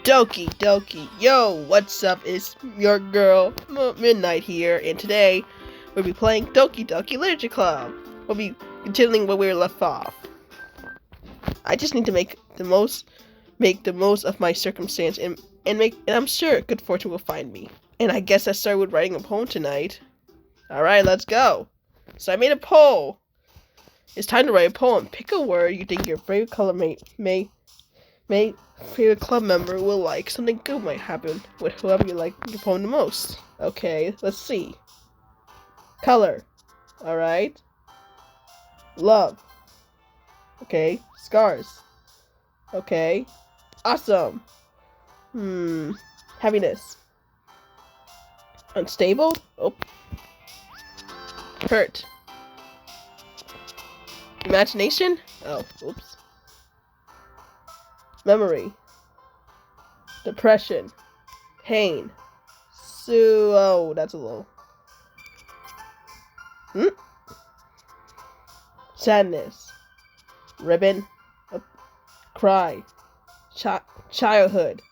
Doki Doki, yo, what's up? It's your girl, Midnight here, and today we'll be playing 𝐤𝕚𝕚𝕟𝕚𝕚𝕟𝕚 Literature Club. We'll be continuing where we were left off. I just need to make the most of my circumstance, and I'm sure good fortune will find me. And I guess I started with writing a poem tonight. Alright, let's go. So I made a poll. It's time to write a poem. Pick a word you think your favorite color favorite club member will like. Something good might happen with whoever you like your poem the most. Okay, let's see. Color. Alright. Love. Okay. Scars. Okay. Awesome. Happiness. Unstable. Oh. Hurt. Imagination. Oh, oops. Memory. Depression. Pain. Oh, that's a little. Sadness. Ribbon. Cry. Childhood.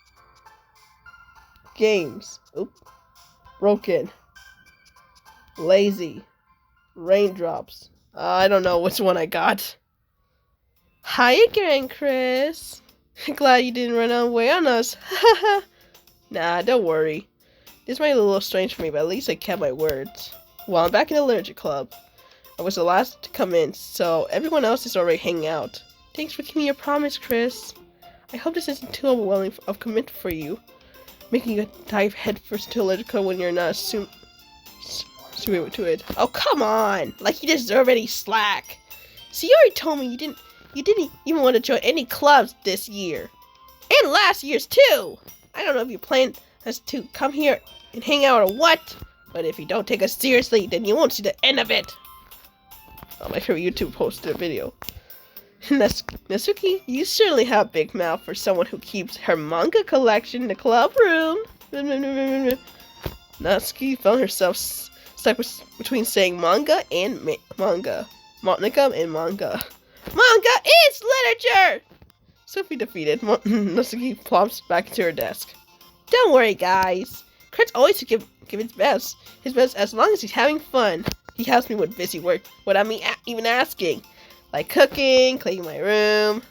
Games. Oop. Broken. Lazy. Raindrops. I don't know which one I got. Hi again, Chris. Glad you didn't run away on us. Nah, don't worry. This might be a little strange for me, but at least I kept my words. Well, I'm back in the Literature Club. I was the last to come in, so everyone else is already hanging out. Thanks for keeping your promise, Chris. I hope this isn't too overwhelming of commitment for you. Making you dive headfirst into Literature Club when you're not assumed to it. Oh, come on! Like you deserve any slack. See, you already told me you didn't even want to join any clubs this year. And last year's too! I don't know if you plan us to come here and hang out or what, but if you don't take us seriously, then you won't see the end of it. Oh, my favorite YouTube posted a video. Natsuki, you certainly have a big mouth for someone who keeps her manga collection in the club room. Natsuki found herself stuck between saying manga and manga. Manga and manga. Manga is literature! Sophie defeated. Natsuki plops back into her desk. Don't worry, guys. Kurt's always to give his best as long as he's having fun. He helps me with busy work without me even asking. Like cooking, cleaning my room.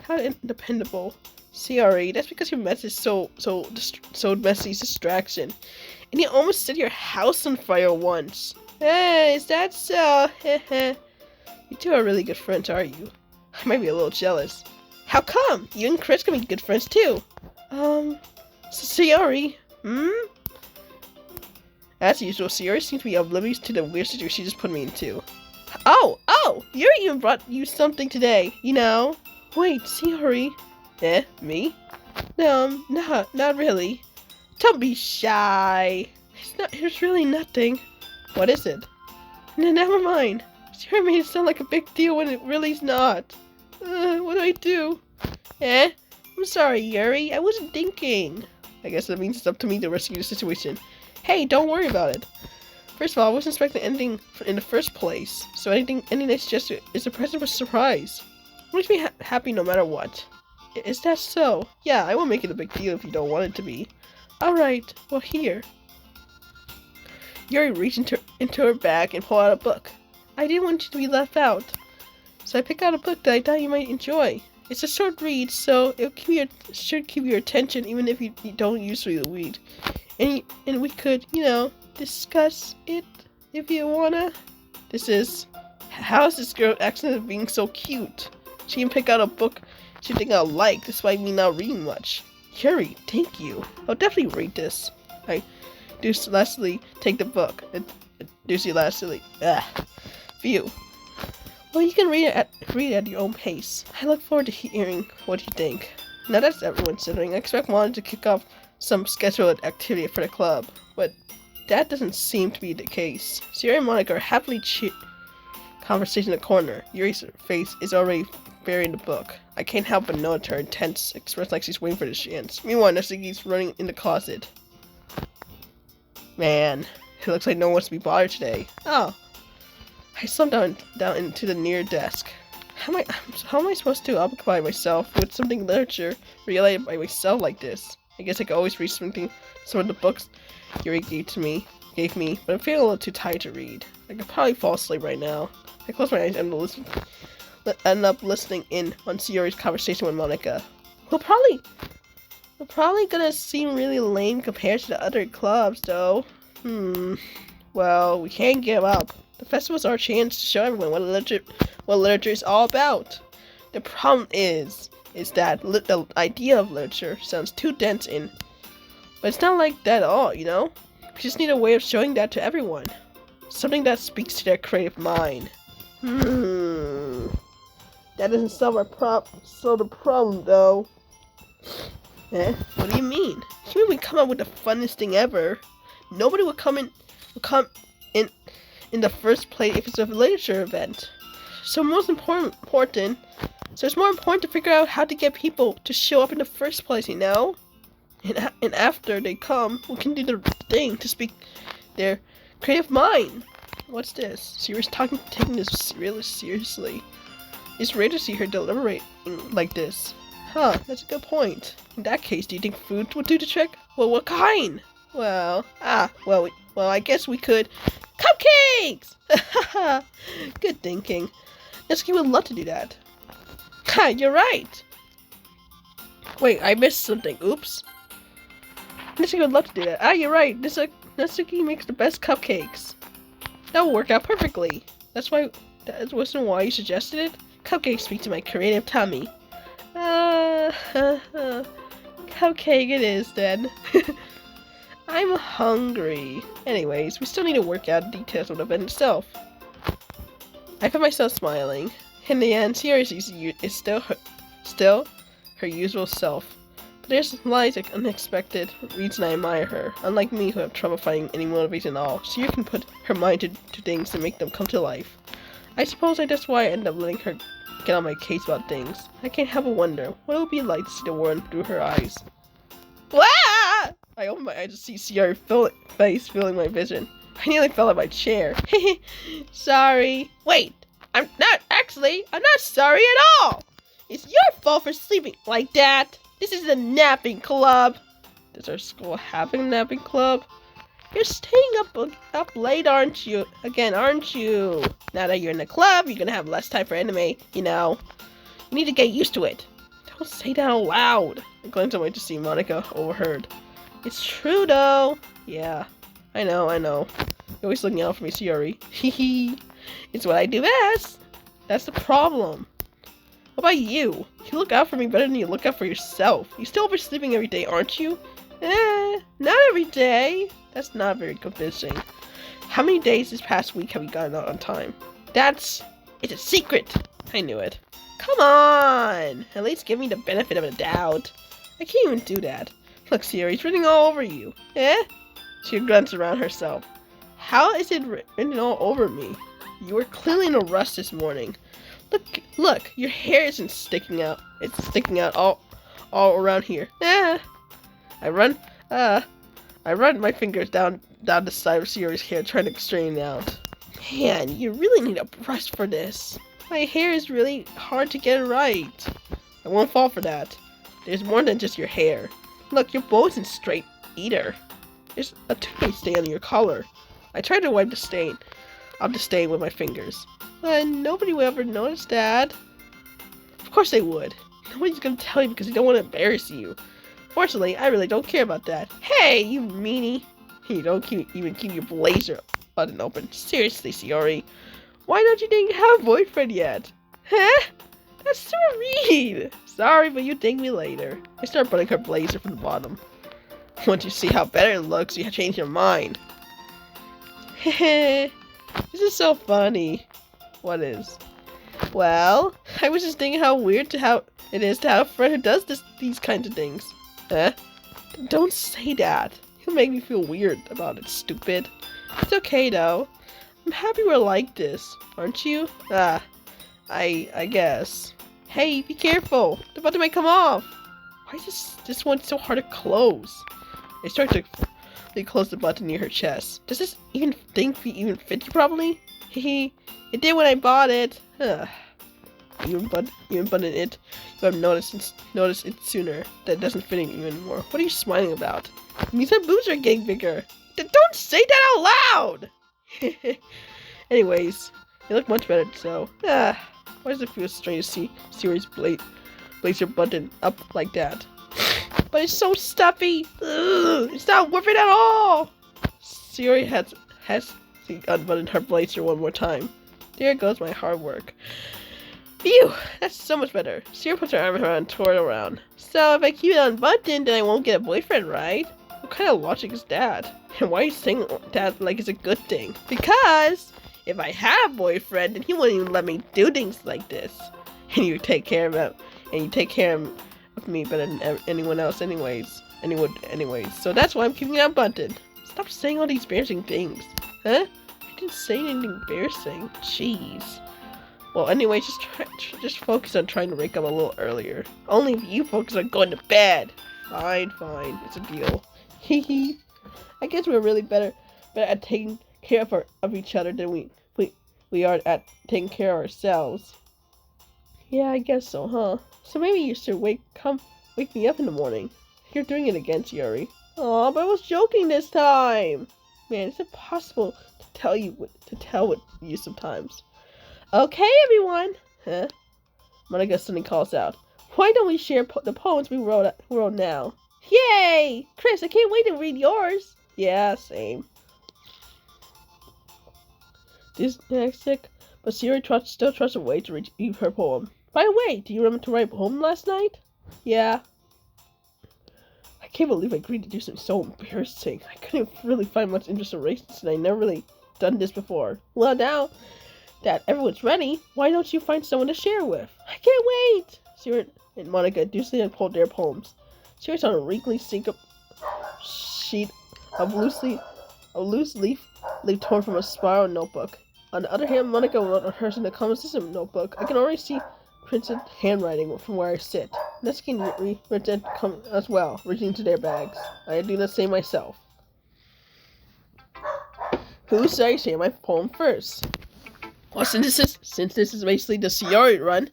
How independable. Sorry, that's because your mess is so messy distraction. And you almost set your house on fire once. Hey, is that so? You two are really good friends, are you? I might be a little jealous. How come? You and Chris can be good friends too. Sayori. As usual, Sayori seems to be oblivious to the weird situation she just put me into. Oh! Yuri even brought you something today, you know? Wait, Sayori. Me? No, not really. Don't be shy. It's really nothing. What is it? Never mind. Sayori made it sound like a big deal when it really's not. What do I do? I'm sorry, Yuri. I wasn't thinking. I guess that means it's up to me to rescue the situation. Hey, don't worry about it. First of all, I wasn't expecting anything in the first place, so anything I suggest is a present of a surprise. It makes me happy no matter what. Is that so? Yeah, I won't make it a big deal if you don't want it to be. Alright, well here. Yuri reached into her bag and pulled out a book. I didn't want you to be left out, so I picked out a book that I thought you might enjoy. It's a short read, so should keep your attention even if you don't usually read. And we could, discuss it if you wanna. This is, how is this girl accident being so cute? She can pick out a book she think I'll like, despite me not reading much. Yuri, thank you. I'll definitely read this. I do lastly take the book. View. Well, you can read it at your own pace. I look forward to hearing what you think. Now that's everyone considering. I expect Monica to kick off some scheduled activity for the club, but that doesn't seem to be the case. Sayori and Monica are happily conversation in the corner. Yuri's face is already buried in the book. I can't help but note her intense expression like she's waiting for the chance. Meanwhile, Natsuki's running in the closet. Man, it looks like no one wants to be bothered today. Oh. I slumped down into the near desk. How am I supposed to occupy myself with something literature related by myself like this? I guess I could always read some of the books Yuri gave me, but I'm feeling a little too tired to read. I could probably fall asleep right now. I close my eyes and end up listening in on Yuri's conversation with Monica. We're probably gonna seem really lame compared to the other clubs, though. Well, we can't give up. The festival's our chance to show everyone what literature is all about. The problem is that the idea of literature sounds too dense but it's not like that at all, you know? We just need a way of showing that to everyone. Something that speaks to their creative mind. That doesn't solve the problem, though. What do you mean? You mean we come up with the funnest thing ever? Nobody would come in the first place if it's a literature event. So it's more important to figure out how to get people to show up in the first place, you know? And after they come, we can do the thing to speak their creative mind. What's this? Siri's taking this really seriously. It's rare to see her deliberating like this. Huh, that's a good point. In that case, do you think food would do the trick? Well, what kind? Well, I guess we could. Cupcakes! Good thinking. Netsuki would love to do that. Ha, you're right. Wait, I missed something. Oops. Netsuki would love to do that. You're right. Netsuki makes the best cupcakes. That will work out perfectly. That wasn't why you suggested it? Cupcakes speak to my creative tummy. Cupcake it is then. I'm hungry. Anyways, we still need to work out the details of the event itself. I found myself smiling. In the end, Sierra is still her usual self. But there's lies like unexpected reason I admire her. Unlike me, who have trouble finding any motivation at all, Sierra can put her mind to things and make them come to life. I suppose that's why I end up letting her get on my case about things. I can't help but wonder what it would be like to see the world through her eyes. Wah! I opened my eyes to see Sierra's face filling my vision. I nearly fell out of my chair. Sorry. Wait, I'm not sorry at all. It's your fault for sleeping like that. This is a napping club. Does our school have a napping club? You're staying up late, aren't you? Again, aren't you? Now that you're in the club, you're gonna have less time for anime, you know. You need to get used to it. Don't say that out loud. I glanced away to see Monica overheard. It's true, though. Yeah, I know. You're always looking out for me, Sayori. Hehe. It's what I do best. That's the problem. What about you? You look out for me better than you look out for yourself. You're still oversleeping every day, aren't you? Not every day. That's not very convincing. How many days this past week have you gotten out on time? It's a secret. I knew it. Come on! At least give me the benefit of the doubt. I can't even do that. Look, Sayori, it's written all over you. She grunts around herself. How is it written all over me? You were clearly in a rush this morning. Look, your hair isn't sticking out. It's sticking out all around here. I run my fingers down the side of Sayori's hair, trying to straighten it out. Man, you really need a brush for this. My hair is really hard to get right. I won't fall for that. There's more than just your hair. Look, your bow isn't straight either. There's a toothpaste stain on your collar. I tried to wipe the stain with my fingers. But nobody would ever notice that. Of course they would. Nobody's gonna tell you because they don't want to embarrass you. Fortunately, I really don't care about that. Hey, you meanie. You don't even keep your blazer button open. Seriously, Sayori. Why don't you think you have a boyfriend yet? Huh? That's so mean. Sorry, but you thank me later. I start buttoning her blazer from the bottom. Once you see how better it looks, you change your mind. Hehe. This is so funny. What is? Well, I was just thinking how weird it is to have a friend who does these kinds of things. Don't say that. You'll make me feel weird about it, stupid. It's okay though. I'm happy we're like this, aren't you? I guess. Hey, be careful! The button might come off! Why is this one so hard to close? I start to close the button near her chest. Does this thing fit you properly? Hehe. It did when I bought it. You abandoned it. You have noticed it sooner. That doesn't fit you anymore. What are you smiling about? It means my boobs are getting bigger. Don't say that out loud! Anyways, you look much better, so... why does it feel strange to see Sayori's blazer button up like that? But it's so stuffy! Ugh, it's not worth it at all! Sayori has unbuttoned her blazer one more time. There goes my hard work. Phew! That's so much better. Sayori puts her arm around and twirls around. So if I keep it unbuttoned, then I won't get a boyfriend, right? What kind of logic is that? And why are you saying that like it's a good thing? Because if I had a boyfriend, then he wouldn't even let me do things like this. And you take care of him, and you take care of me better than anyone else anyways. So that's why I'm keeping it unbuttoned. Stop saying all these embarrassing things. Huh? I didn't say anything embarrassing. Jeez. Well, anyway, just focus on trying to wake up a little earlier. Only if you focus on going to bed. Fine. It's a deal. Hee. I guess we're really better at taking care of each other than we are at taking care of ourselves. Yeah, I guess so, huh? So maybe you should wake me up in the morning. You're doing it again, Sayori. Aw, but I was joking this time. Man, it's impossible to tell with you sometimes. Okay, everyone. Huh? Monica suddenly calls out. Why don't we share the poems we wrote now? Yay! Chris, I can't wait to read yours. Yeah, same. Dyslexic, but Sayori still trusts a way to read her poem. By the way, do you remember to write a poem last night? Yeah. I can't believe I agreed to do something so embarrassing. I couldn't really find much interest in races, and I never really done this before. Well, now that everyone's ready, why don't you find someone to share with? I can't wait! Sayori and Monica dutifully unfold their poems. Sayori's on a wrinkly sheet of loose leaf torn from a spiral notebook. On the other hand, Monica wrote hers in the common system notebook. I can already see printed handwriting from where I sit. Next can represent come as well, reaching into their bags. I do the same myself. Who should I share my poem first? Well, since this is basically the Sayori run,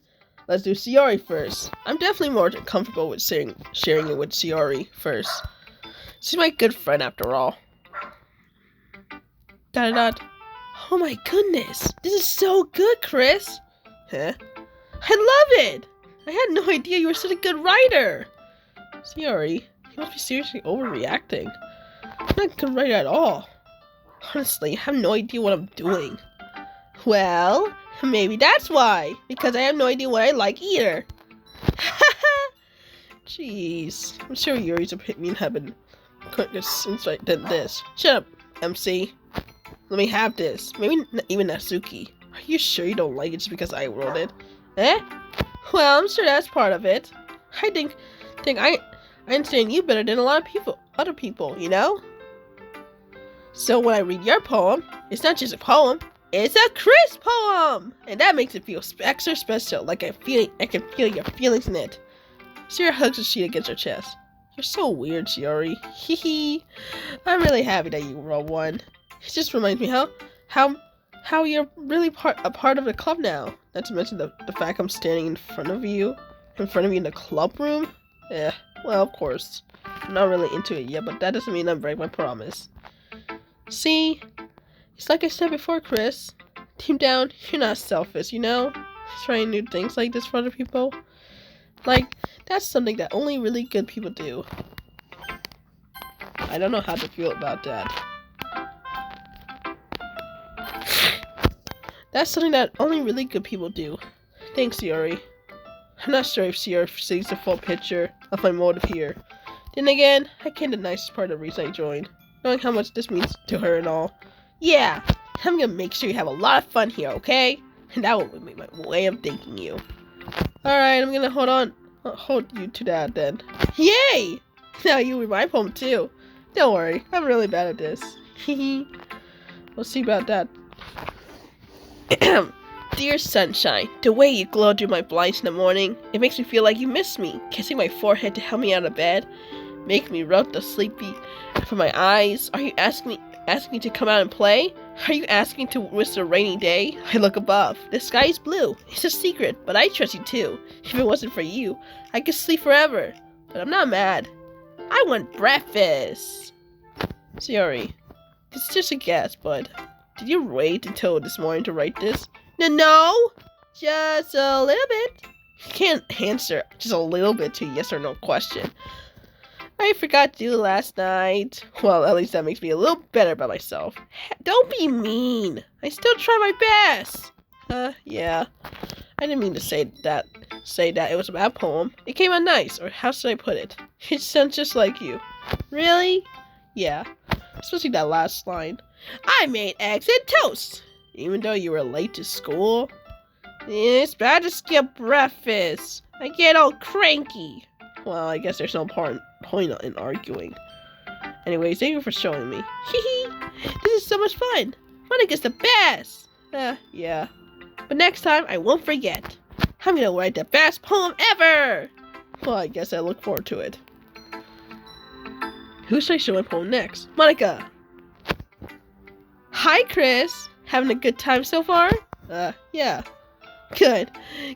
let's do Sayori first. I'm definitely more comfortable with sharing it with Sayori first. She's my good friend after all. Oh my goodness, this is so good, Chris. Huh? I love it. I had no idea you were such a good writer. Sayori, you must be seriously overreacting. I'm not a good writer at all. Honestly, I have no idea what I'm doing. Well, maybe that's why. Because I have no idea what I like either. Jeez. I'm sure Yuri's opinion had been quicker insight than this. Shut up, MC. Let me have this. Maybe even Natsuki. Are you sure you don't like it just because I wrote it? Eh? Well, I'm sure that's part of it. I think I understand you better than a lot of other people, you know? So when I read your poem, it's not just a poem, it's a Chris poem! And that makes it feel extra special, like I can feel your feelings in it. Sayori hugs the sheet against her chest. You're so weird, Sayori. Hee. I'm really happy that you wrote one. It just reminds me how you're really a part of the club now. Not to mention the fact I'm standing in front of you in the club room. Yeah, well, of course. I'm not really into it yet, but that doesn't mean I'm breaking my promise. See? It's like I said before, Chris. Deep down, you're not selfish, you know? Trying new things like this for other people. Like, that's something that only really good people do. I don't know how to feel about that. That's something that only really good people do. Thanks, Sayori. I'm not sure if Sayori sees the full picture of my motive here. Then again, I can't deny this part of the reason I joined. Knowing how much this means to her and all. Yeah, I'm gonna make sure you have a lot of fun here, okay? And that will be my way of thanking you. Alright, I'm gonna hold you to that then. Yay! Now you read my poem too. Don't worry, I'm really bad at this. We'll see about that. Dear sunshine, the way you glow through my blinds in the morning, it makes me feel like you miss me. Kissing my forehead to help me out of bed, make me rub the sleepy from my eyes. Are you asking me asking to come out and play? Are you asking to risk a rainy day? I look above. The sky is blue. It's a secret, but I trust you too. If it wasn't for you, I could sleep forever. But I'm not mad. I want breakfast. Sorry. It's just a guess, but did you wait until this morning to write this? No, just a little bit. You can't answer just a little bit to a yes or no question. I forgot to do it last night. Well, at least that makes me a little better about myself. Don't be mean. I still try my best. Yeah. I didn't mean to say that it was a bad poem. It came out nice, or how should I put it? It sounds just like you. Really? Yeah. Especially that last line. I made eggs and toast, even though you were late to school. It's bad to skip breakfast. I get all cranky. Well, I guess there's no point in arguing. Anyways, thank you for showing me. Hee. This is so much fun. Monica's the best. Yeah. But next time, I won't forget. I'm gonna write the best poem ever. Well, I guess I look forward to it. Who should I show my poem next? Monica. Hi, Chris. Having a good time so far? Yeah. Good.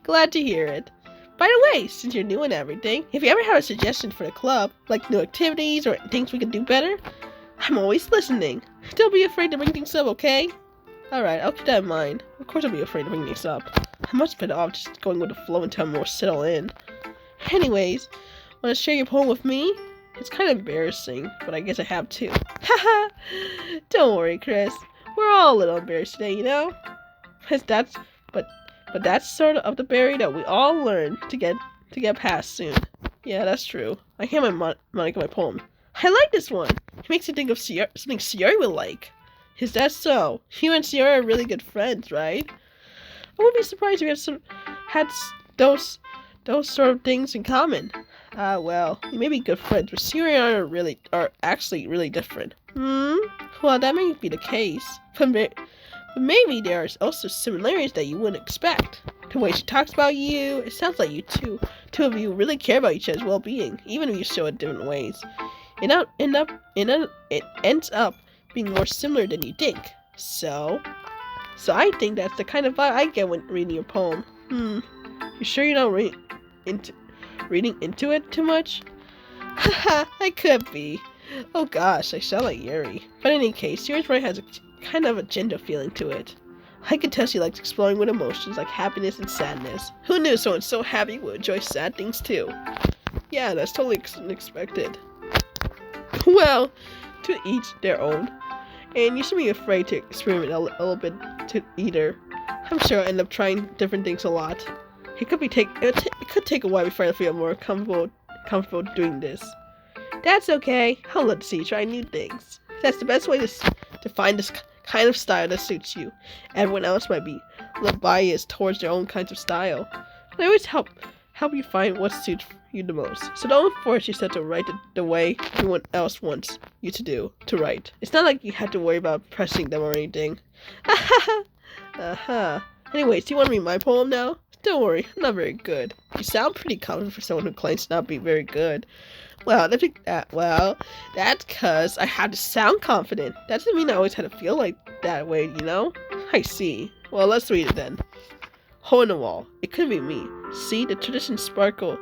Glad to hear it. By the way, since you're new and everything, if you ever have a suggestion for the club, like new activities or things we can do better, I'm always listening. Don't be afraid to bring things up, okay? Alright, I'll keep that in mind. Of course I'll be afraid to bring things up. I'm much better off just going with the flow until I'm more settled in. Anyways, want to share your poem with me? It's kind of embarrassing, but I guess I have to. Haha! Don't worry, Chris. We're all a little embarrassed today, you know? But that's sort of the barrier that we all learn to get past soon. Yeah, that's true. I hand Monica my poem. I like this one. It makes me think of something Sierra would like. Is that so? You and Sierra are really good friends, right? I wouldn't be surprised if you had those sort of things in common. Well, you may be good friends, but Sierra and I are actually really different. Well, that may be the case. But maybe there are also similarities that you wouldn't expect. The way she talks about you, it sounds like you two of you really care about each other's well-being, even if you show it different ways. It ends up being more similar than you think. So I think that's the kind of vibe I get when reading your poem. You sure you're not reading into it too much? Haha, I could be. Oh gosh, I sound like Yuri. But in any case, yours right has a kind of a gender feeling to it. I can tell she likes exploring with emotions like happiness and sadness. Who knew someone so happy would enjoy sad things too? Yeah, that's totally unexpected. Well, to each their own. And you shouldn't be afraid to experiment a little bit to either. I'm sure I'll end up trying different things a lot. It could take a while before I feel more comfortable doing this. That's okay. I'll let you try new things. That's the best way to find this kind of style that suits you. Everyone else might be a little biased towards their own kinds of style. But I always help you find what suits you the most. So don't force yourself to write the way everyone else wants you to write. It's not like you have to worry about pressing them or anything. Anyways, do you want to read my poem now? Don't worry, I'm not very good. You sound pretty confident for someone who claims to not be very good. Well, that's because I had to sound confident. That doesn't mean I always had to feel like that way, you know? I see. Well, let's read it then. Hole in the wall. It could be me. See, the tradition sparkle.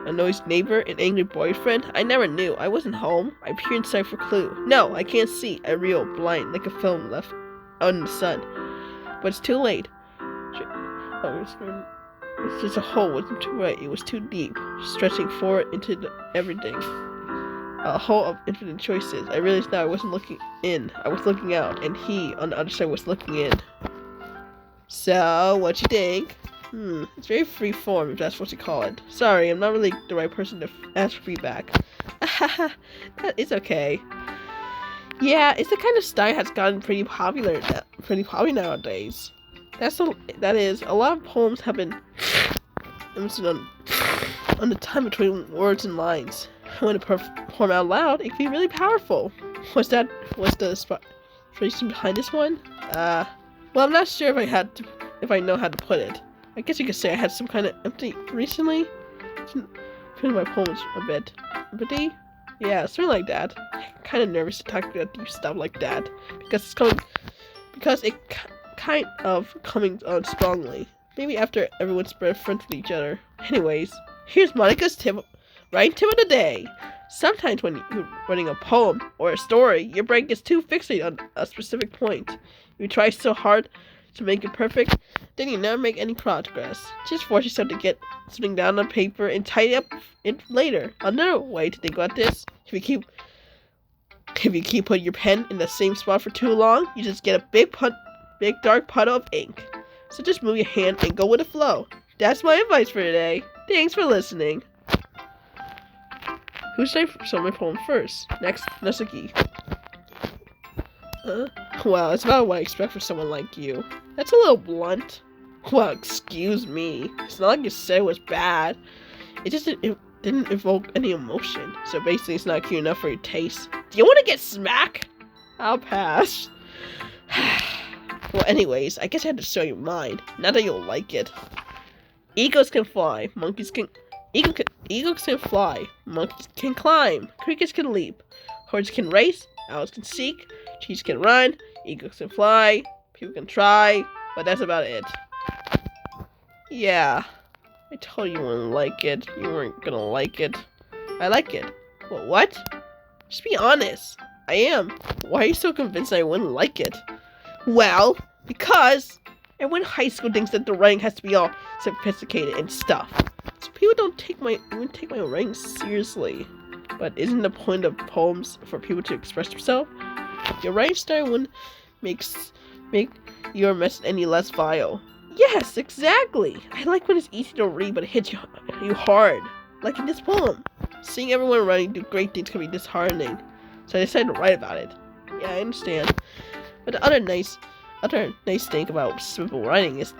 A noisy neighbor, an angry boyfriend. I never knew. I wasn't home. I peer inside for clue. No, I can't see. I reel, blind, like a film left out in the sun. But it's too late. It's just a hole. It wasn't too right. It was too deep, stretching forward into everything. A hole of infinite choices. I realized now I wasn't looking in. I was looking out, and he on the other side was looking in. So, what you think? It's very free form, if that's what you call it. Sorry, I'm not really the right person to ask for feedback. That is okay. Yeah, it's the kind of style that's gotten pretty popular nowadays. That is, a lot of poems have been on the time between words and lines. When it perform out loud, it can be really powerful. What's the inspiration behind this one? Well, I'm not sure if I know how to put it. I guess you could say I had some kind of empathy recently. Feeling my poems a bit empathy. Yeah, something like that. I'm kind of nervous to talk about deep stuff like that because it kind of coming on strongly. Maybe after everyone's been friends with each other. Anyways, here's Monica's writing tip of the day. Sometimes when you're writing a poem or a story, your brain gets too fixated on a specific point. You try so hard to make it perfect, then you never make any progress. Just force yourself to get something down on paper and tidy up it later. Another way to think about this, if you keep putting your pen in the same spot for too long, you just get a big dark puddle of ink. So just move your hand and go with the flow. That's my advice for today. Thanks for listening. Who should I show my poem first? Next, Natsuki. Well, it's about what I expect from someone like you. That's a little blunt. Well, excuse me. It's not like you said it was bad. It just didn't evoke any emotion. So basically, it's not cute enough for your taste. Do you want to get smacked? I'll pass. Well, anyways, I guess I had to show you mine. Not that you'll like it. Eagles can fly. Eagles can fly. Monkeys can climb. Crickets can leap. Horses can race. Owls can seek. Cheese can run. Eagles can fly. People can try. But that's about it. Yeah. I told you you wouldn't like it. You weren't gonna like it. I like it. Well, what? Just be honest. I am. Why are you so convinced I wouldn't like it? Well, because everyone in high school thinks that the writing has to be all sophisticated and stuff. So people don't take my writing seriously. But isn't the point of poems for people to express themselves? Your writing style wouldn't make your message any less vile. Yes, exactly. I like when it's easy to read, but it hits you hard. Like in this poem. Seeing everyone writing do great things can be disheartening. So I decided to write about it. Yeah, I understand. But the other nice thing about simple writing is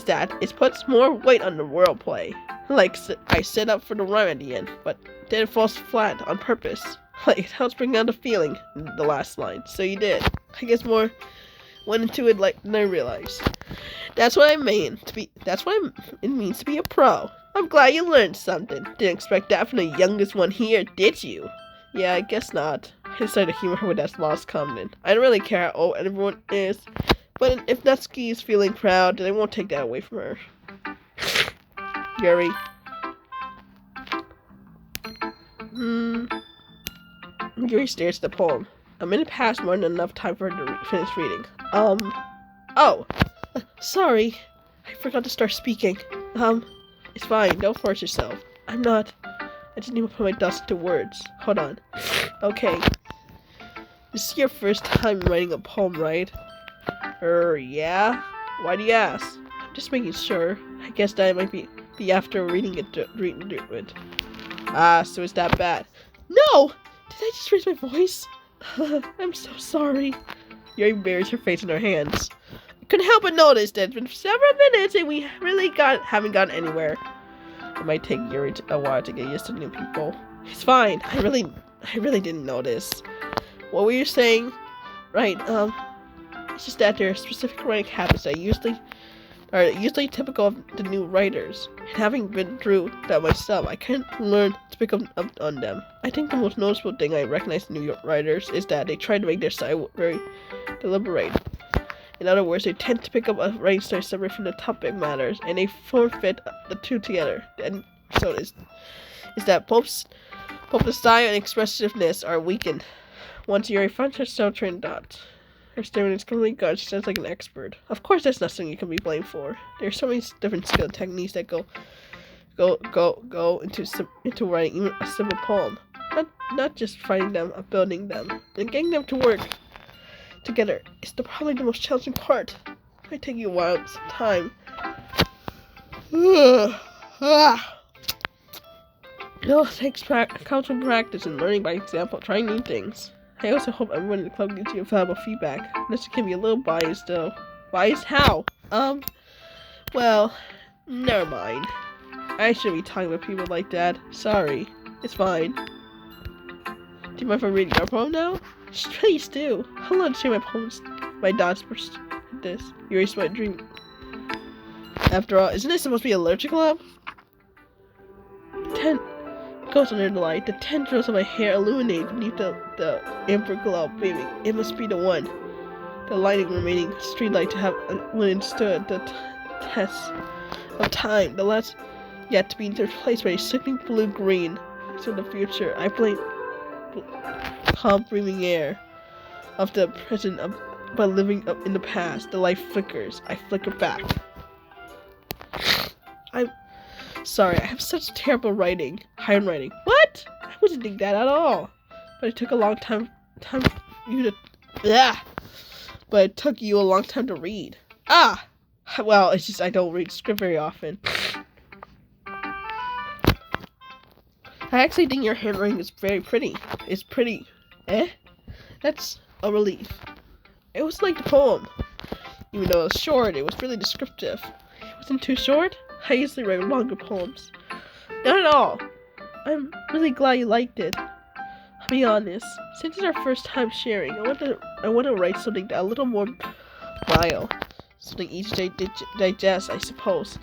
that it puts more weight on the wordplay. Like I set up for the rhyme at the end, but then it falls flat on purpose. Like it helps bring down the feeling in the last line. So you did. I guess more went into it than I realized. That's what it means to be a pro. I'm glad you learned something. Didn't expect that from the youngest one here, did you? Yeah, I guess not. I decided to humor her with that lost comment. I don't really care how old everyone is, but if Natsuki is feeling proud, then I won't take that away from her. Yuri. Yuri stares at the poem. A minute passed, more than enough time for her to finish reading. Sorry. I forgot to start speaking. It's fine. Don't force yourself. I just need to put my thoughts into words. Hold on. Okay. This is your first time writing a poem, right? Yeah? Why do you ask? I'm just making sure. I guess that might be after reading it. So it's that bad. No! Did I just raise my voice? I'm so sorry. Yuri buries her face in her hands. I couldn't help but notice that it's been several minutes and we really haven't gotten anywhere. It might take Yuri a while to get used to new people. It's fine. I really didn't notice. What were you saying? Right, it's just that there are specific writing habits that are usually typical of the new writers. And having been through that myself, I can't learn to pick up on them. I think the most noticeable thing I recognize in New York writers is that they try to make their style very deliberate. In other words, they tend to pick up a writing style separate from the topic matters, and they form-fit the two together. And so is that both the style and expressiveness are weakened. Once Yuri finds herself trained out, her statement is completely gone. She sounds like an expert. Of course, that's not something you can be blamed for. There are so many different skill techniques that go into writing even a simple poem. Not just finding them, but building them and getting them to work together is probably the most challenging part. It might take you a while, some time. No, thanks comes from practice and learning by example, trying new things. I also hope everyone in the club gives you valuable feedback. This can be a little biased though. Biased how? Well, never mind. I shouldn't be talking about people like that. Sorry. It's fine. Do you mind if I read your poem now? Please do. I'll let you share my poems. My dots for this. You erased my dream. After all, isn't it supposed to be a literature club? goes under the light. The tendrils of my hair illuminate beneath the amber glow, beaming. It must be the one. The lighting remaining streetlight to have withstood the test of time. The last yet to be replaced by a sickening blue-green. So in the future, I blame calm breathing air of the present but living up in the past. The light flickers. I flicker back. I'm sorry, I have such terrible handwriting. What? I wasn't thinking that at all. But it took a long time for you to... Yeah. But it took you a long time to read. Ah! Well, it's just I don't read script very often. I actually think your handwriting is very pretty. It's pretty. That's a relief. It was like the poem. Even though it was short, it was really descriptive. It wasn't too short. I usually write longer poems. Not at all. I'm really glad you liked it. I'll be honest. Since it's our first time sharing, I want to write something a little more vile. Something easy to digest, I suppose.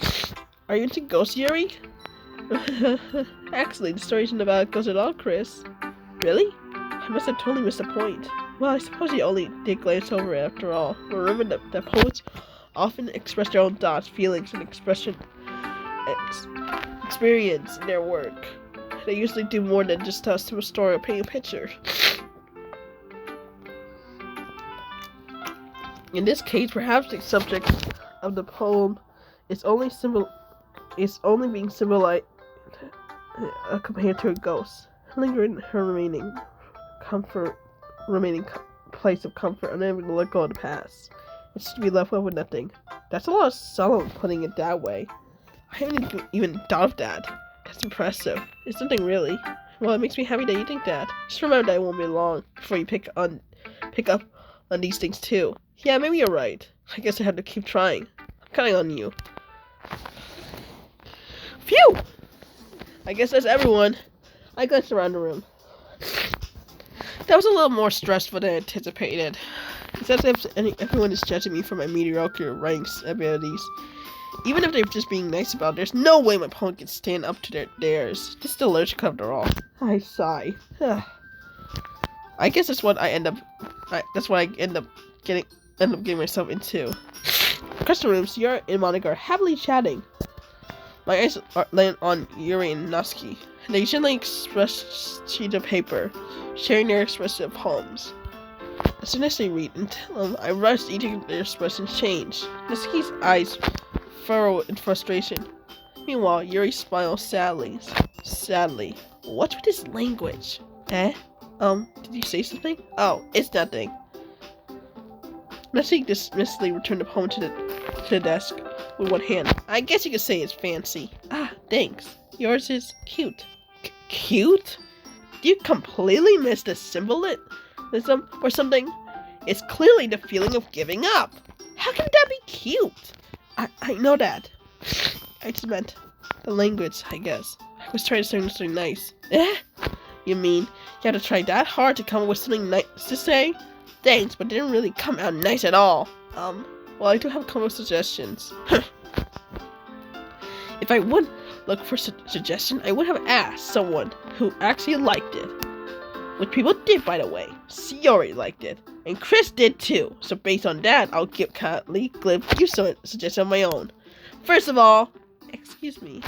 Are you into ghosts, Yuri? Actually, the story isn't about ghosts at all, Chris. Really? I must have totally missed the point. Well, I suppose you only did glance over it after all. Remember that poets often express their own thoughts, feelings, and experience in their work. They usually do more than just tell a story or paint a picture. In this case, perhaps the subject of the poem is only being symbolized compared to a ghost, lingering in her remaining place of comfort, unable to let go of the past. It's to be left with nothing. That's a lot of solemn putting it that way. I haven't even thought of that. That's impressive. It's something really. Well, it makes me happy that you think that. Just remember that it won't be long before you pick up on these things too. Yeah, maybe you're right. I guess I have to keep trying. I'm counting on you. Phew! I guess that's everyone. I glanced around the room. That was a little more stressful than anticipated. It's as if everyone is judging me for my mediocre writing abilities. Even if they're just being nice about it, there's no way my poem can stand up to theirs. Just allergic after all. I sigh. I guess that's what I end up getting myself into. Custom room, Sierra and Monica are happily chatting. My eyes land on Yuri and Natsuki. They gently express sheets of paper, sharing their expressive poems. As soon as they read and tell them, I rush each of their expressions change. Natsuki's eyes furrow in frustration. Meanwhile, Yuri smiles sadly. What's with this language? Did you say something? Oh, it's nothing. Natsuki dismissively returned the poem to the desk with one hand. I guess you could say it's fancy. Ah, thanks. Yours is cute. Cute? Do you completely miss the symbolism or something? It's clearly the feeling of giving up. How can that be cute? I know that. I just meant the language, I guess. I was trying to say something nice. You mean you had to try that hard to come up with something nice to say? Thanks, but it didn't really come out nice at all. Well, I do have a couple of suggestions. If I would look for suggestion, I would have asked someone who actually liked it. Which people did, by the way. Siori liked it. And Chris did too. So based on that, I'll give you some suggestions of my own. First of all, excuse me.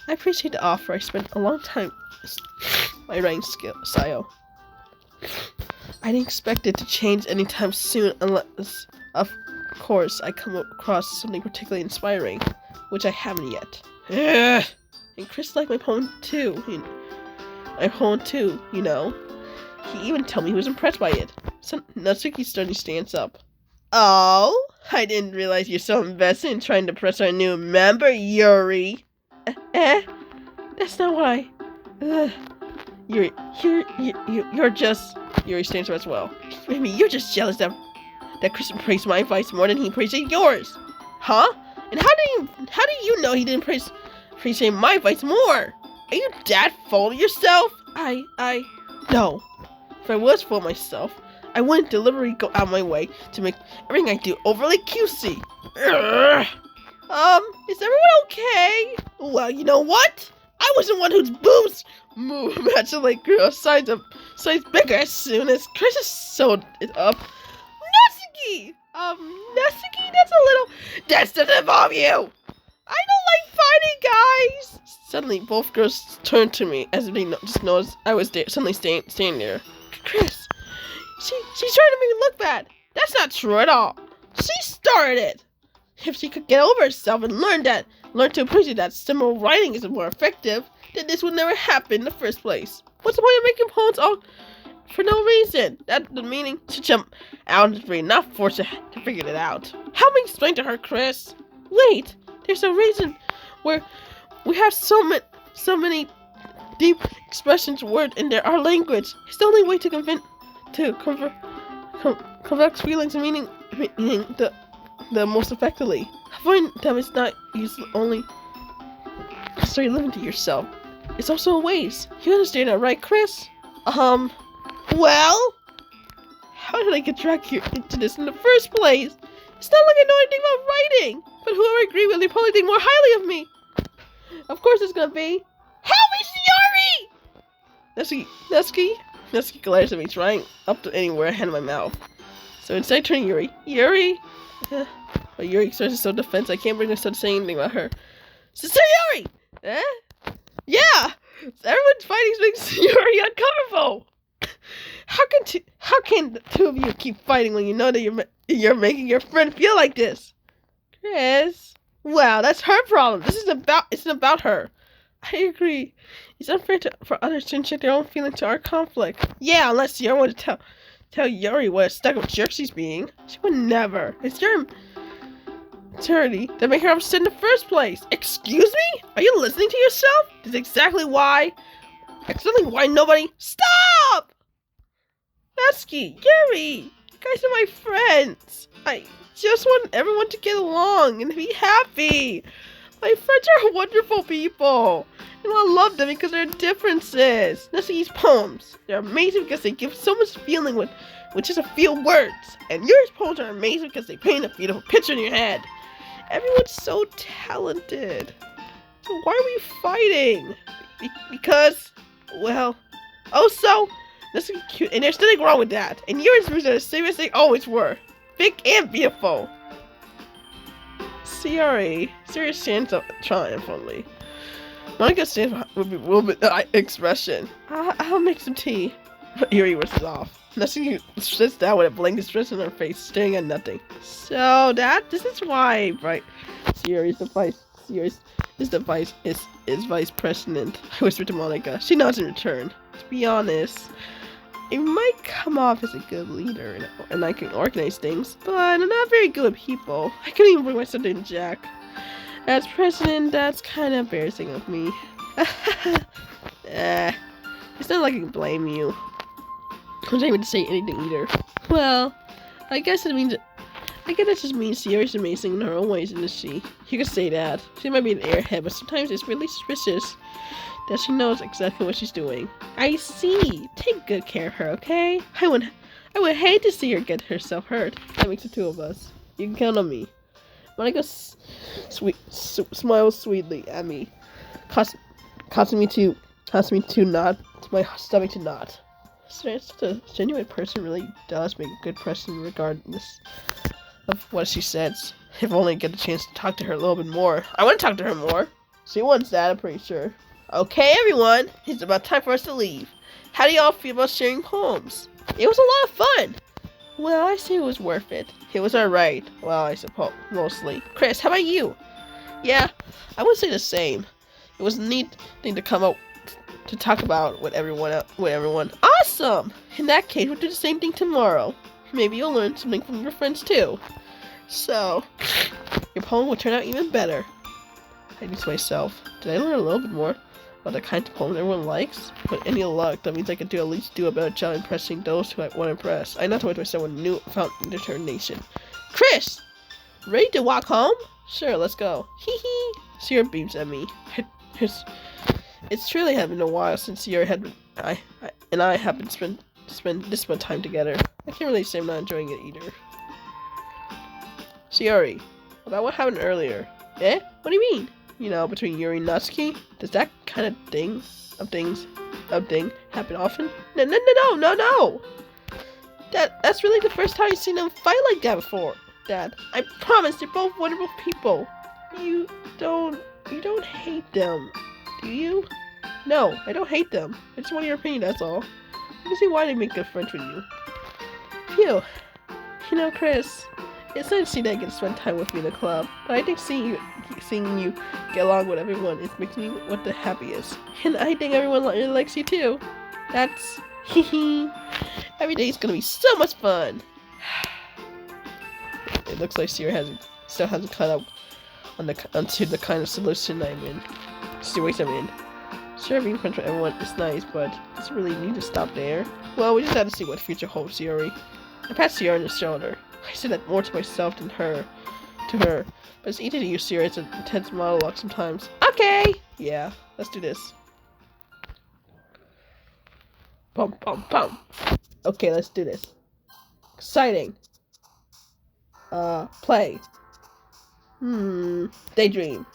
I appreciate the offer. I spent a long time my writing style. I didn't expect it to change anytime soon unless, of course, I come across something particularly inspiring, which I haven't yet. And Chris liked my poem too, you know. He even told me he was impressed by it. So Natsuki suddenly stands up. Oh, I didn't realize you're so invested in trying to impress our new member, Yuri. That's not what I... Yuri, you're just... Yuri stands up as well. Maybe you're just jealous that Chris praised my advice more than he praised yours. Huh? And how do you know he didn't appreciate my advice more? Are you that full of yourself? No. If I was full of myself, I wouldn't deliberately go out of my way to make everything I do overly cutesy. Is everyone okay? Well, you know what? I I was the one whose boobs move magically grew a size bigger as soon as Chris sewed it up. Natsuki! Natsuki, that doesn't involve you! I don't like fighting, guys! Suddenly, both girls turned to me as if they just noticed I was suddenly staying there. Chris, she's trying to make me look bad. That's not true at all. She started it. If she could get over herself and learn to appreciate that simple writing is more effective, then this would never happen in the first place. What's the point of making poems all for no reason? That's the meaning to jump out and free, not force her to figure it out. Help me explain to her, Chris. Wait, there's a reason where we have so many deep expressions word in our language. It's the only way to convey feelings and meaning the most effectively. Avoiding them is not only necessary living to yourself. It's also a waste. You understand that, right, Chris? Well, how did I get dragged here into this in the first place? It's not like I know anything about writing. But whoever I agree with, they probably think more highly of me. Of course it's gonna be, help me, Shiori! Natsuki glares at me, trying up to anywhere, hand in my mouth. So instead I turn to Yuri. But Yuri starts to show defense. I can't bring myself to say anything about her. Sister Yuri! Yeah! Everyone's fighting makes Yuri uncomfortable! How can the two of you keep fighting when you know that you're making your friend feel like this? Chris? Well, that's her problem. It's about her. I agree. It's unfair for others to inject their own feelings to our conflict. Yeah, unless you want to tell Yuri what a stuck-up jerk she's being. She would never. It's your maturity that made her upset in the first place. Excuse me? Are you listening to yourself? That's exactly why nobody... Stop! Natsuki, Yuri, you guys are my friends. I just want everyone to get along and be happy. My friends are wonderful people, and I love them because of their differences. Natsuki's poems, they're amazing because they give so much feeling with just a few words. And Yuri's poems are amazing because they paint a beautiful picture in your head. Everyone's so talented. So why are we fighting? Because, well, so Natsuki's cute, and there's nothing wrong with that. And Yuri's moves are the same as they always were. Big and beautiful. Siri stands up triumphantly. Monica stands with a little bit expression. I'll make some tea. Yuri whistles off. Natsuki sits down with a blank expression on her face, staring at nothing. So this is why, right? Siri is the vice president. I whispered to Monica. She nods in return. To be honest, it might come off as a good leader and I can organize things, but I'm not very good with people. I couldn't even bring myself to Jack. As president, that's kind of embarrassing of me. It's not like I can blame you. I wasn't even to say anything either. Well, I guess that just means Sierra's amazing in her own ways, isn't she? You could say that. She might be an airhead, but sometimes it's really suspicious that she knows exactly what she's doing. I see. Take good care of her, okay? I would hate to see her get herself hurt. That makes the two of us. You can count on me. Monica smiles sweetly at me, causing my stomach to knot. Such a genuine person really does make a good person regardless of what she says. If only I get a chance to talk to her a little bit more. I want to talk to her more. She wants that, I'm pretty sure. Okay, everyone, it's about time for us to leave. How do y'all feel about sharing poems? It was a lot of fun. Well, I say it was worth it. It was alright. Well, I suppose, mostly. Chris, how about you? Yeah, I would say the same. It was a neat thing to come up to talk about with everyone. Awesome! In that case, we'll do the same thing tomorrow. Maybe you'll learn something from your friends too. So, your poem will turn out even better. I think to myself, did I learn a little bit more about the kind of poem everyone likes? With any luck, that means I could at least do a better job impressing those who I want to impress. I not to wait to myself with newfound determination. Chris! Ready to walk home? Sure, let's go. Hee hee! Sierra beams at me. It's truly had been a while since Sierra and I have been spend this much time together. I can't really say I'm not enjoying it either. Shiori, about what happened earlier. What do you mean? You know, between Yuri and Natsuki? Does that kind of thing happen often? No. That's really the first time I've seen them fight like that before, Dad. I promise they're both wonderful people. You don't hate them, do you? No, I don't hate them. I just want your opinion, that's all. I can see why they make good friends with you. Phew. You know, Chris, it's nice to see that you get to spend time with me in the club, but I think seeing you get along with everyone makes me what the happiest. And I think everyone really likes you too. That's every day is gonna be so much fun. It looks like Sierra still hasn't caught up onto the kind of situation I'm in. Sure, being friends with everyone is nice, but does it really need to stop there? Well, we just have to see what the future holds, Sierra. I pat Sierra on the shoulder. I say that more to myself than to her. But it's easy to use Sierra as an intense monologue sometimes. Okay! Yeah, let's do this. Bum. Okay, let's do this. Exciting. Play. Daydream.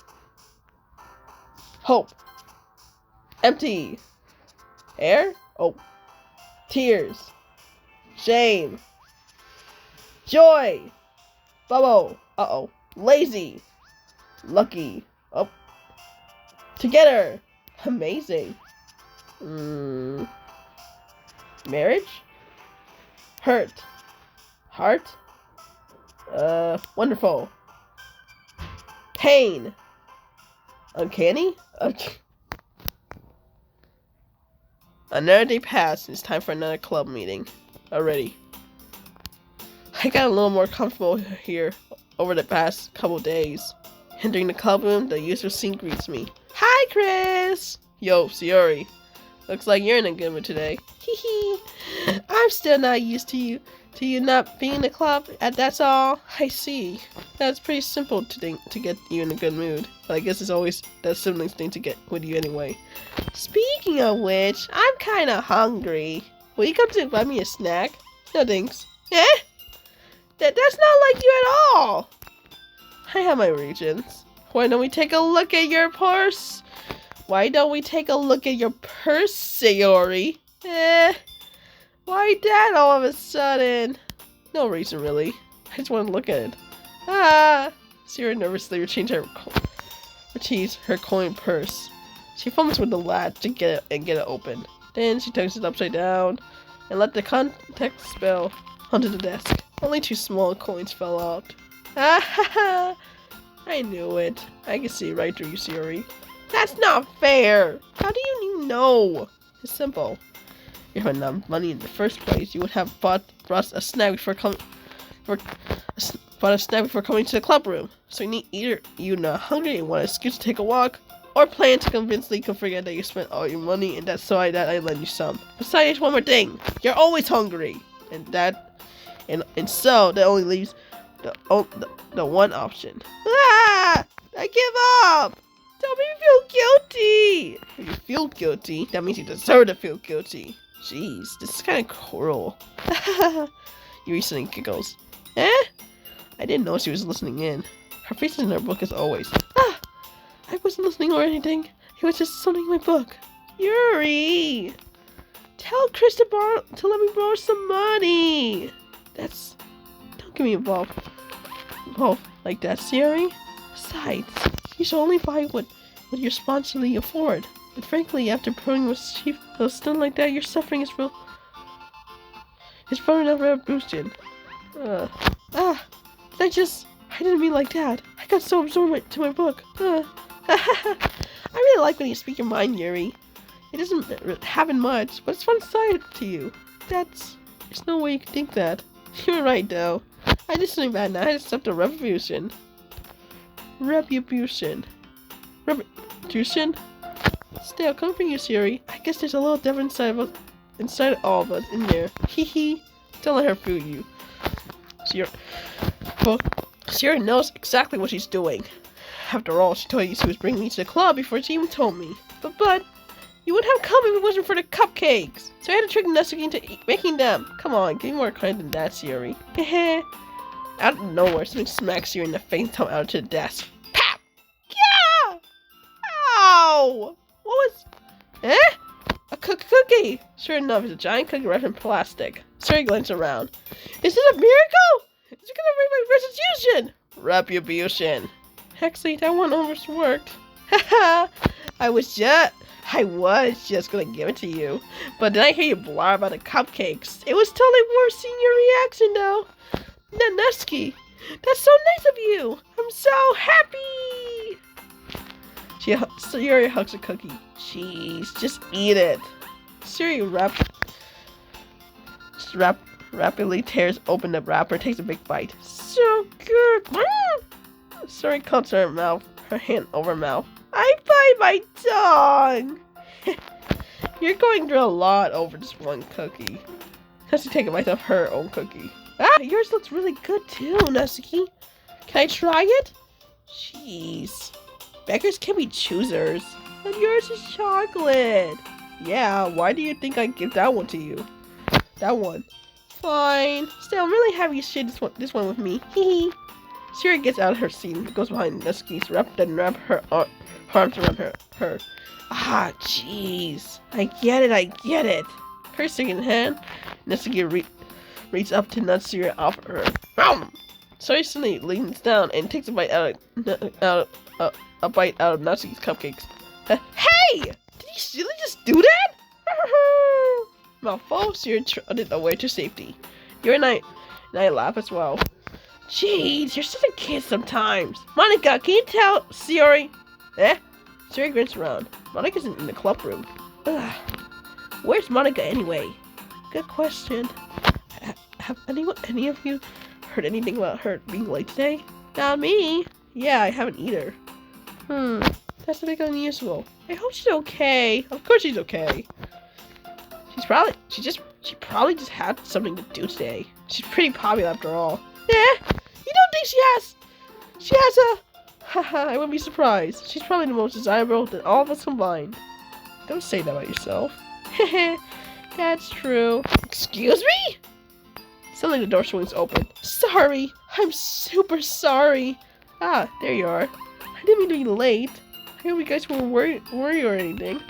Hope. Empty. Air? Oh. Tears. Shame. Joy. Bubble. Uh-oh. Lazy. Lucky. Oh. Together. Amazing. Marriage? Hurt. Heart? Wonderful. Pain. Uncanny? Another day passed, and it's time for another club meeting. Already. I got a little more comfortable here over the past couple days. Entering the club room, the usual scene greets me. Hi, Chris! Yo, Sierra. Looks like you're in a good mood today. Hee. I'm still not used to you not being in the club, and that's all. I see. That's pretty simple to get you in a good mood. But I guess it's always that siblings thing to get with you anyway. Speaking of which, I'm kinda hungry. Will you come to buy me a snack? No thanks. Eh? That's not like you at all. I have my reasons. Why don't we take a look at your purse? Why don't we take a look at your purse, Sayori? Why that all of a sudden? No reason, really. I just want to look at it. Sierra nervously retrieves her coin purse. She fumbles with the latch to get it open. Then she turns it upside down and let the contents spill onto the desk. Only 2 small coins fell out. I knew it. I can see right through you, Sierra. That's not fair! How do you know? It's simple. If you had enough money in the first place, you would have bought a snack before coming to the club room. So you need either you're not hungry and want an excuse to take a walk, or plan to convincingly forget that you spent all your money and that's why I lend you some. Besides, one more thing, you're always hungry, and so that only leaves the one option. I give up. Don't make me feel guilty! If you feel guilty, that means you deserve to feel guilty. Jeez, this is kind of cruel. Yuri suddenly giggles. I didn't know she was listening in. Her face is in her book as always. I wasn't listening or anything. It was just something in my book. Yuri! Tell Chris to let me borrow some money! Don't get me involved like that, Sierra. Besides, you should only buy what you responsibly afford. And frankly, after putting with cheap stuff like that, your suffering is real. It's probably not very boosted. I didn't mean like that. I got so absorbed to my book. I really like when you speak your mind, Yuri. It doesn't happen much, but it's one side to you. There's no way you can think that. You're right, though. I did something bad now. I accept a retribution. Retribution? Still, coming from you, Siri. I guess there's a little devil inside all of us in there. Hee. Don't let her fool you. Siri knows exactly what she's doing. After all, she told you she was bringing me to the club before she even told me. But you wouldn't have come if it wasn't for the cupcakes. So I had to trick Nesuke into making them. Come on, give me more credit than that, Siri. Out of nowhere, something smacks you in the face and out to the desk. Pap! Yeah! Ow! What was... Eh? A cookie! Sure enough, it's a giant cookie wrapped in plastic. Siri glances around. Is it a miracle? Is it gonna bring my restitution? Retribution. Actually, that one almost worked. Haha! I was just gonna give it to you. But then I hear you blah about the cupcakes. It was totally worth seeing your reaction though. Nanuski, that's so nice of you. I'm so happy. Siri hugs a cookie. Jeez, just eat it. Siri rapidly tears open the wrapper, takes a big bite. So good. Siri cuts her mouth, her hand over her mouth. I bite my tongue. You're going through a lot over this one cookie. Has to take a bite of her own cookie. Ah, yours looks really good too, Natsuki. Can I try it? Jeez. Beggars can be choosers. But yours is chocolate. Yeah, why do you think I'd give that one to you? That one. Fine. Still, I'm really happy you shared this one with me. Hee hee. Siri gets out of her seat and goes behind Natsuki's wrap her arms around her. Ah, jeez. I get it. Her second hand, Natsuki reaches up to nudge Siri off her. Siri suddenly leans down and takes a bite out of Natsuki's cupcakes. Hey! Did he really just do that? Mouthful, Siri trotted away to safety. You and I laugh as well. Jeez, you're such a kid sometimes. Monica, can you tell Siri? Siri grins around. Monica's in the club room. Ugh. Where's Monica anyway? Good question. Have any of you heard anything about her being late today? Not me. Yeah, I haven't either. That's a bit unusual. I hope she's okay. Of course she's okay. She probably just had something to do today. She's pretty popular after all. You don't think she has a... Haha, I wouldn't be surprised. She's probably the most desirable than all of us combined. Don't say that about yourself. Heh, that's true. Excuse me? Suddenly the door swings open. Sorry, I'm super sorry. Ah, there you are. I didn't mean to be late. I hope you guys won't worry or anything.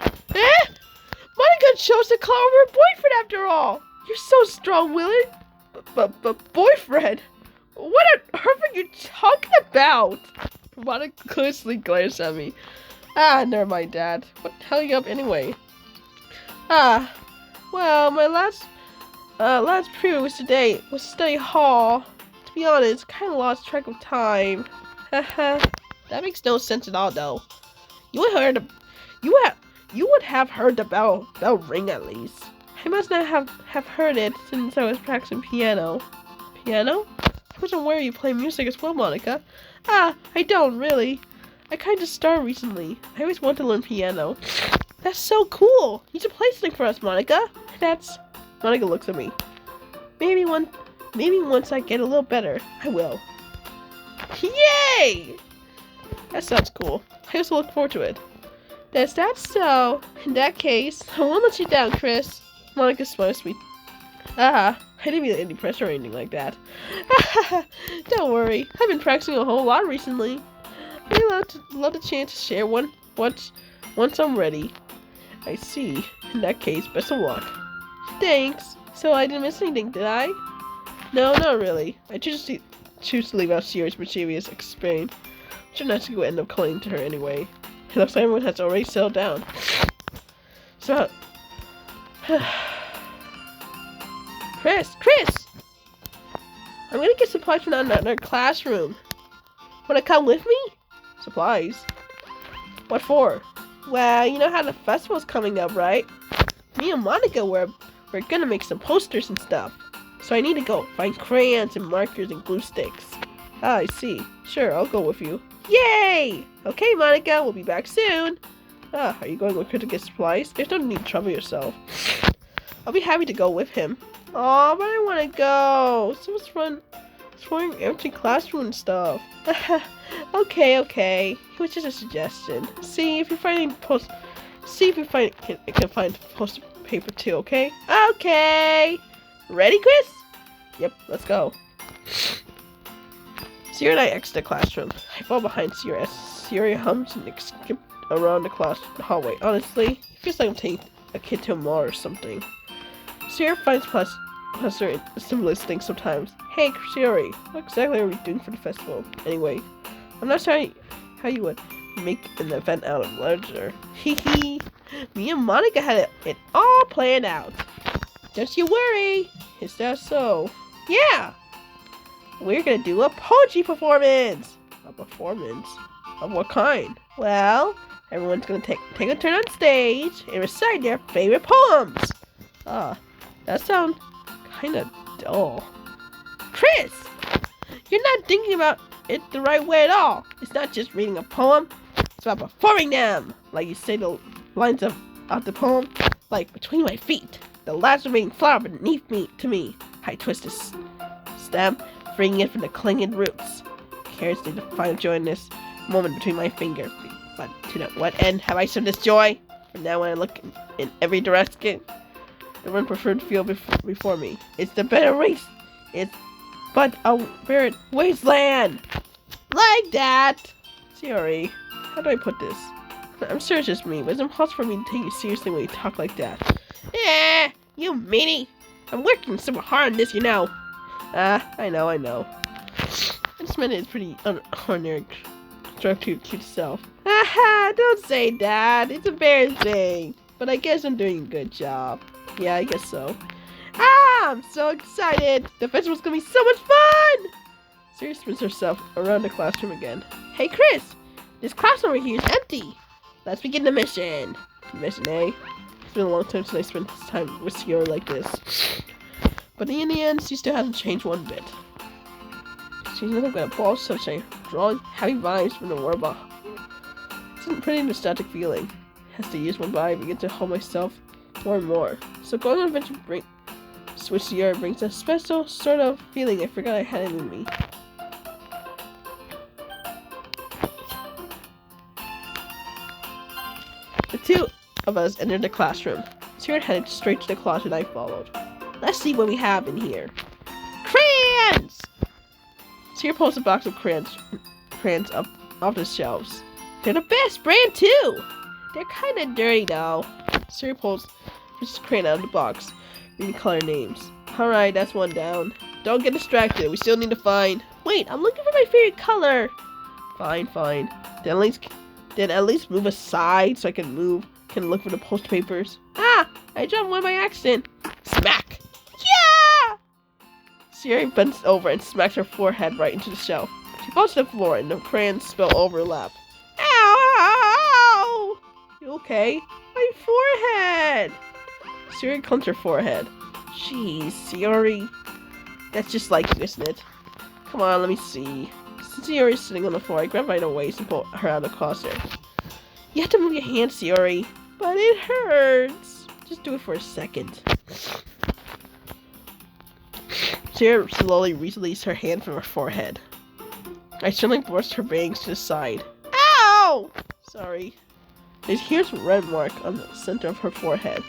Monica chose to call her boyfriend after all. You're so strong-willed. But boyfriend? What on earth are you talking about? Monica closely glares at me. Ah, never mind, Dad. What the hell are you up anyway? Ah, well, my last period was today. Was study hall. To be honest, kind of lost track of time. Haha. That makes no sense at all, though. You would have heard the bell ring at least. I must not have heard it since I was practicing piano. Piano? I wasn't aware you play music as well, Monica. Ah, I don't really. I kind of started recently. I always wanted to learn piano. That's so cool. You should play something for us, Monica. Monica looks at me. Maybe once I get a little better, I will. Yay! That sounds cool. I also look forward to it. Is that so? In that case, I won't let you down, Chris. Monica smiles sweet. I didn't mean any pressure or anything like that. Don't worry, I've been practicing a whole lot recently. I'd love the chance to share one once I'm ready. I see. In that case, best of luck. Thanks. So I didn't miss anything, did I? No, not really. I choose to leave out Siri's mischievous explain. Should not go end up calling to her anyway. It looks like everyone has already settled down. So, Chris! I'm gonna get supplies from another classroom. Wanna come with me? Supplies? What for? Well, you know how the festival's coming up, right? Me and Monica, we're gonna make some posters and stuff. So I need to go find crayons and markers and glue sticks. Ah, I see. Sure, I'll go with you. Yay! Okay, Monica, we'll be back soon. Ah, are you going with her to get supplies? There's no need to trouble yourself. I'll be happy to go with him. Aw, but I want to go. So much fun exploring empty classroom and stuff. Okay. It was just a suggestion. See if you can find poster paper too, okay? Okay. Ready, Chris? Yep, let's go. Siri and I exit the classroom. I fall behind Siri as Siri hums and around the class hallway. Honestly, it feels like I'm taking a kid to a mall or something. Sierra finds Professor similar things sometimes. Hey, Siri, what exactly are we doing for the festival? Anyway, I'm not sure how you would make an event out of literature. Hee hee. Me and Monica had it all planned out. Don't you worry. Is that so? Yeah. We're gonna do a poetry performance. A performance? Of what kind? Well, everyone's gonna take a turn on stage and recite their favorite poems. Ah, that sounds kind of dull. Chris! You're not thinking about it the right way at all. It's not just reading a poem. It's about performing them. Like you say the lines of the poem. Like, between my feet, the last remaining flower beneath me to me. I twist the stem, freeing it from the clinging roots. Carelessly to find joy in this moment between my fingers. But to what end have I served this joy? From now when I look in every direction, the one preferred field before me. It's the better race. It's but a barren wasteland. Like that. Sorry, how do I put this? I'm sure it's just me, but it's impossible for me to take you seriously when you talk like that. Eh, you meanie. I'm working super hard on this, you know. I know. I just meant it's pretty unordinary. Struck to your cute self. Haha, don't say that. It's embarrassing. But I guess I'm doing a good job. Yeah, I guess so. I'm so excited. The festival's gonna be so much fun. Siri spins herself around the classroom again. Hey, Chris. This classroom over here is empty. Let's begin the mission. Mission, eh? It's been a long time since I spent this time with Sierra like this. But in the end, she still hasn't changed one bit. She's nothing but a ball of sunshine, drawing happy vibes from the world. It's a pretty nostalgic feeling. As the years went by, I begin to hold myself more and more. So going on adventure switch the year brings a special sort of feeling I forgot I had it in me. The two of us entered the classroom. Sierra headed straight to the closet I followed. Let's see what we have in here. Crayons! Sierra pulls a box of crayons up off the shelves. They're the best brand too! They're kinda dirty though. Sierra pulls his crayon out of the box, reading color names. Alright, that's one down. Don't get distracted, we still need to find... Wait, I'm looking for my favorite color! Fine. Then at least move aside so I can look for the post papers. Ah! I dropped one by accident. Smack! Yeah! Siri bends over and smacks her forehead right into the shelf. She falls to the floor and the crayons spill over her lap. Ow! You okay? My forehead! Siri clenches her forehead. Jeez, Siri. That's just like you, isn't it? Come on, let me see. Since Siri's sitting on the floor, I grab her by the waist and pull her out of the closet. You have to move your hand, Siri. But it hurts. Just do it for a second. Siri slowly releases her hand from her forehead. I gently brushed her bangs to the side. Ow! Sorry. Here's a red mark on the center of her forehead.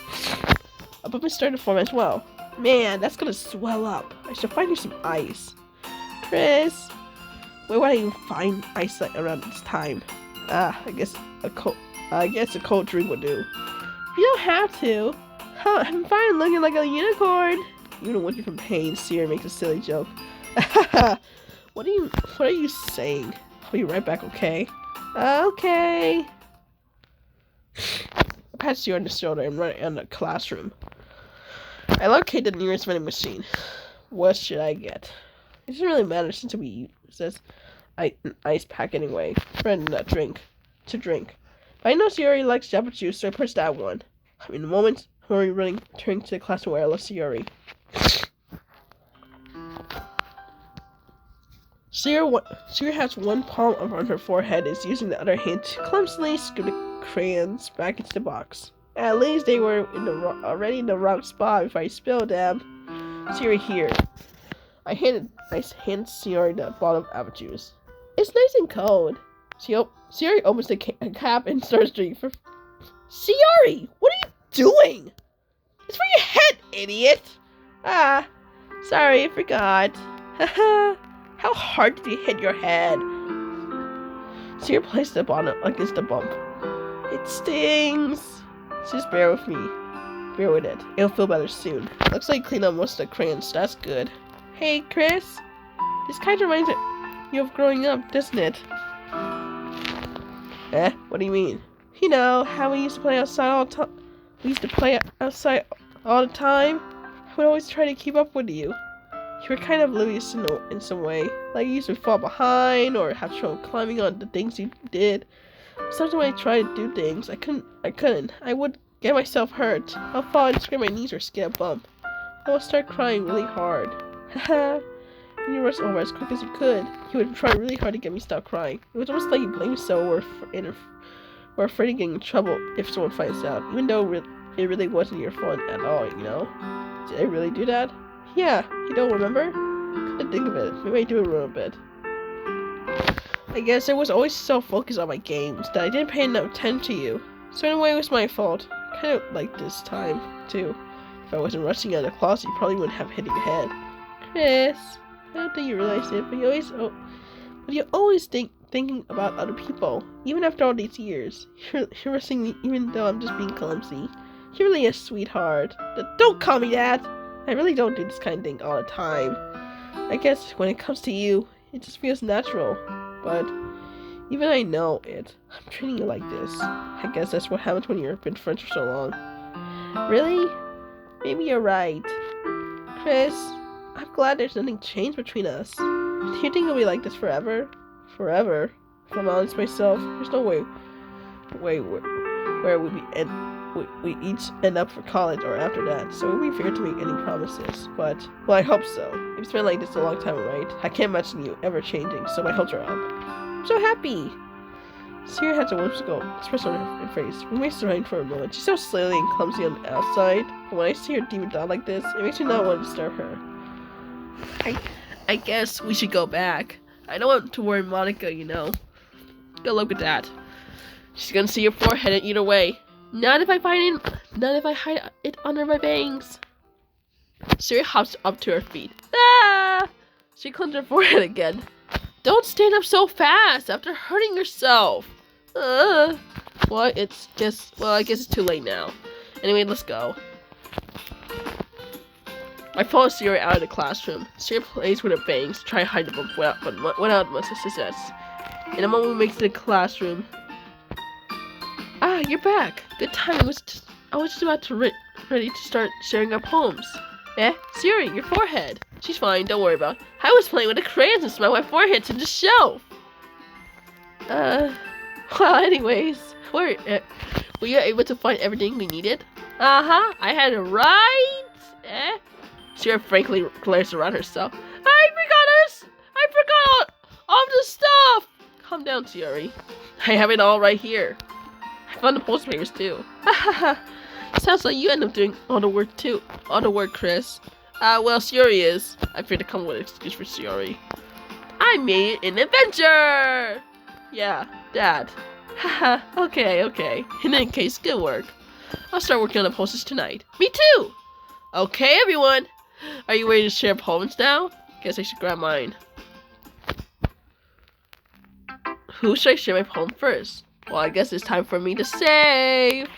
A bump started to form as well. Man, that's gonna swell up. I should find you some ice. Chris, where would I even find ice around this time? I guess a cold drink would do. You don't have to. I'm fine looking like a unicorn. Even winking from pain, Sierra makes a silly joke. What are you saying? I'll be right back, okay? Okay. I pat Sierra on the shoulder and run out of the classroom. I locate the nearest vending machine. What should I get? It doesn't really matter since we use this ice pack anyway. Friend, not drink. To drink. But I know Sierra likes Jamba Juice, so I push that one. In a moment, I'm already turning to the classroom where I left Sierra. Sierra has one palm on her forehead and is using the other hand to clumsily scoop the crayons back into the box. At least they were already in the wrong spot before I spilled them. Sierra here. I hand Sierra the bottle of apple juice. It's nice and cold. Sierra opens the cap and starts drinking. Sierra, what are you doing? It's for your head, idiot. Sorry, I forgot. Haha. How hard did you hit your head? Sierra placed the bottle against the bump. It stings. Just bear with me. Bear with it. It'll feel better soon. Looks like you cleaned up most of the crayons. That's good. Hey, Chris. This kind of reminds you of growing up, doesn't it? What do you mean? You know, how we used to play outside all the time. We used to play outside all the time. I would always try to keep up with you. You were kind of oblivious in some way. Like you used to fall behind or have trouble climbing on the things you did. Sometimes when I tried to do things, I couldn't. I would get myself hurt. I'll fall and scrape my knees or get a bump. I would start crying really hard. Haha. When you rushed over as quick as you could, you would try really hard to get me to stop crying. It was almost like you blamed yourself or afraid of getting in trouble if someone finds out, even though it really wasn't your fault at all, you know? Did I really do that? Yeah, you don't remember? Couldn't think of it. Maybe I do remember a bit. I guess I was always so focused on my games that I didn't pay enough attention to you. So in a way it was my fault. Kind of like this time, too. If I wasn't rushing out of the closet, you probably wouldn't have hit your head. Chris, I don't think you realized it, but you always thinking about other people. Even after all these years. You're rushing me even though I'm just being clumsy. You're really a sweetheart. Don't call me that! I really don't do this kind of thing all the time. I guess when it comes to you, it just feels natural. But even I know it. I'm treating you like this. I guess that's what happens when you've been friends for so long. Really? Maybe you're right. Chris, I'm glad there's nothing changed between us. Do you think it'll be like this forever? Forever? If I'm honest myself, there's no way where we each end up for college or after that, so it would be fair to make any promises. But, well, I hope so. It's been like this a long time, right? I can't imagine you ever changing, so my hopes are up. I'm so happy! Sierra has a whimsical expression on her face. We may surround for a moment. She's so silly and clumsy on the outside, but when I see her demon doll like this, it makes me not want to disturb her. I guess we should go back. I don't want to worry Monica, you know. Good luck with that. She's gonna see your forehead either way. Not if I hide it under my bangs. Siri hops up to her feet. Ah! She clenched her forehead again. Don't stand up so fast after hurting yourself. Well, I guess it's too late now. Anyway, let's go. I follow Siri out of the classroom. Siri plays with her bangs to try to hide the bump without much success. In a moment, we make it to the classroom. Ah, you're back. Good time. I was just about to ready to start sharing our poems. Siri, your forehead. She's fine. Don't worry about it. I was playing with the crayons and smashed my forehead to the shelf. Well, anyways, were you able to find everything we needed? I had it right. Sierra frankly glares around herself. I forgot all the stuff! Calm down, Sierra. I have it all right here. I found the postpapers too. Sounds like you end up doing all the work too. All the work, Chris. Well, Sierra is. I fear to come up with an excuse for Sierra. I made an adventure! Yeah, Dad. Haha, okay. In any case, good work. I'll start working on the posters tonight. Me too! Okay, everyone! Are you ready to share poems now? Guess I should grab mine. Who should I share my poem first? Well, I guess it's time for me to save!